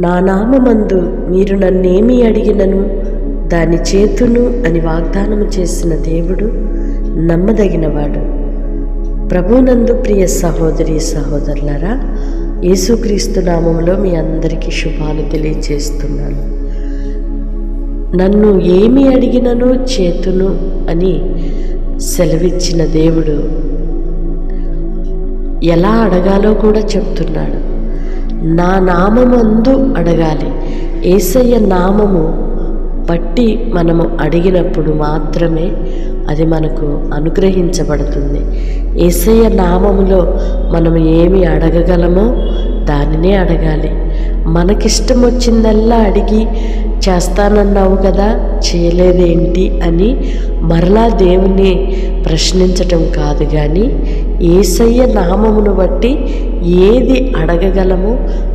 నా నామమందు మీరు నన్నేమి అడిగినను దాని చేతును అని వాగ్దానము చేసిన దేవుడు నమ్మదగినవాడు. ప్రభునందు ప్రియ సహోదరి సహోదరులారా, యేసుక్రీస్తు నామములో మీ అందరికీ శుభాలు తెలియజేస్తున్నాను. నన్ను ఏమి అడిగినను చేతును అని సెలవిచ్చిన దేవుడు ఎలా అడగాలో కూడా చెప్తున్నాడు. నా నామమందు అడగాలి. యేసయ్య నామము బట్టి మనము అడిగినప్పుడు మాత్రమే అది మనకు అనుగ్రహించబడుతుంది. యేసయ్య నామములో మనము ఏమి అడగగలమో దానినే అడగాలి. మనకిష్టం వచ్చిందల్లా అడిగి చేస్తానన్నావు కదా, చేయలేదేంటి అని మరలా దేవుణ్ణి ప్రశ్నించటం కాదు, కానీ యేసయ్య నామమును బట్టి ఏది అడగగలమో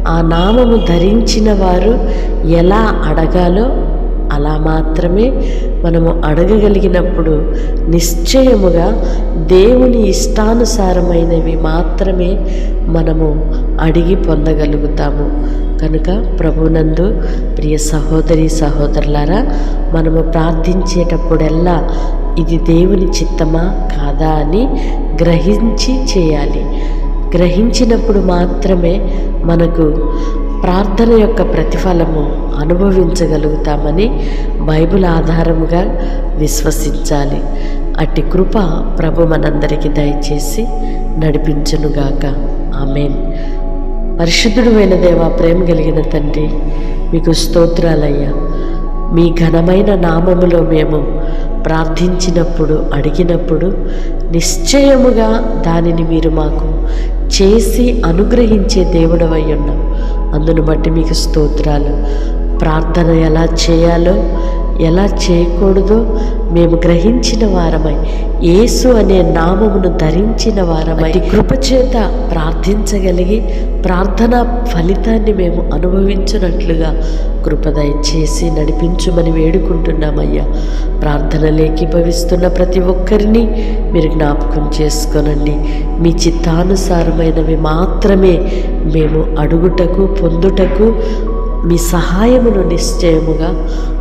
ఆ నామము ధరించిన వారు ఎలా అడగాలో అలా మాత్రమే మనము అడగగలిగినప్పుడు నిశ్చయముగా దేవుని ఇష్టానుసారమైనవి మాత్రమే మనము అడిగి పొందగలుగుతాము. కనుక ప్రభునందు ప్రియ సహోదరి సహోదరులారా, మనము ప్రార్థించేటప్పుడెల్లా ఇది దేవుని చిత్తమా కాదా అని గ్రహించి చేయాలి. గ్రహించినప్పుడు మాత్రమే మనకు ప్రార్థన యొక్క ప్రతిఫలము అనుభవించగలుగుతామని బైబిల్ ఆధారముగా విశ్వసించాలి. అట్టి కృప ప్రభు మనందరికీ దయచేసి నడిపించునుగాక. ఆమేన్. పరిశుద్ధుడు అయిన దేవా, ప్రేమ కలిగిన తండ్రి, మీకు స్తోత్రాలయ్యా. మీ ఘనమైన నామములో మేము ప్రార్థించినప్పుడు అడిగినప్పుడు నిశ్చయముగా దానిని మీరు మాకు చేసి అనుగ్రహించే దేవుడవై ఉన్నాం. అందును బట్టి మీకు స్తోత్రాలు. ప్రార్థన ఎలా చేయాలో ఎలా చేయకూడదో మేము గ్రహించిన వారమై, యేసు అనే నామమును ధరించిన వారమై కృపచేత ప్రార్థించగలిగి ప్రార్థన ఫలితాన్ని మేము అనుభవించినట్లుగా కృప దయచేసి నడిపించుమని వేడుకుంటున్నామయ్యా. ప్రార్థనలు ఏకీభవిస్తున్న ప్రతి ఒక్కరిని మీరు జ్ఞాపకం చేసుకోనండి. మీ చిత్తానుసారమైనవి మాత్రమే మేము అడుగుటకు పొందుటకు మీ సహాయమును నిశ్చయముగా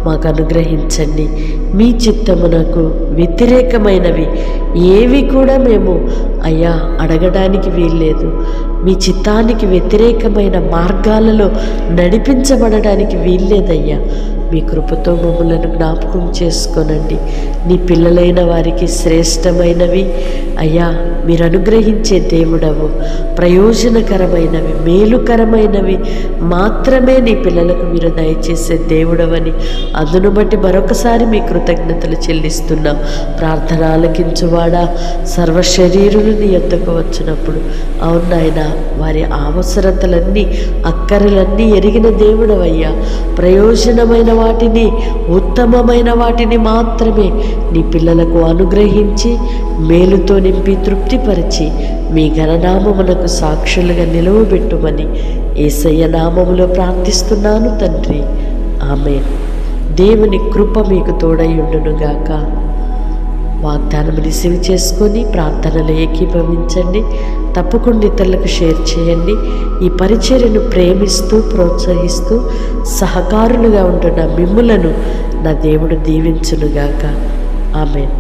మాకు అనుగ్రహించండి. మీ చిత్తమునకు వ్యతిరేకమైనవి ఏవి కూడా మేము అయ్యా అడగడానికి వీల్లేదు. మీ చిత్తానికి వ్యతిరేకమైన మార్గాలలో నడిపించబడడానికి వీల్లేదయ్యా. మీ కృపతో మమ్మలను జ్ఞాపకం చేసుకోనండి. నీ పిల్లలైన వారికి శ్రేష్టమైనవి అయ్యా మీరు అనుగ్రహించే దేవుడవు. ప్రయోజనకరమైనవి మేలుకరమైనవి మాత్రమే నీ పిల్లలకు మీరు దయచేసే దేవుడవని అందును బట్టి మరొకసారి మీ కృతజ్ఞతలు చెల్లిస్తున్నాం. ప్రార్థన ఆలకించువాడా, సర్వశరీరులు నీ యొద్దకు వచ్చినప్పుడు అవును నాయన వారి అవసరతలన్నీ అక్కరలన్నీ ఎరిగిన దేవుడవయ్యా. ప్రయోజనమైన వాటిని ఉత్తమమైన వాటిని మాత్రమే నీ పిల్లలకు అనుగ్రహించి మేలుతో నింపి తృప్తిపరిచి మీ ఘననామమునకు సాక్షులుగా నిలువబెట్టుమని యేసయ్య నామములో ప్రార్థిస్తున్నాను తండ్రి. ఆమేన్. దేవుని కృప మీకు తోడైయుండునుగాక. వాగ్దానం రిసీవ్ చేసుకొని ప్రార్థనలు ఏకీభవించండి. తప్పకుండా ఇతరులకు షేర్ చేయండి. ఈ పరిచర్యను ప్రేమిస్తూ ప్రోత్సహిస్తూ సహకారులుగా ఉంటున్న మిమ్ములను నా దేవుడు దీవించునుగాక. ఆమేన్.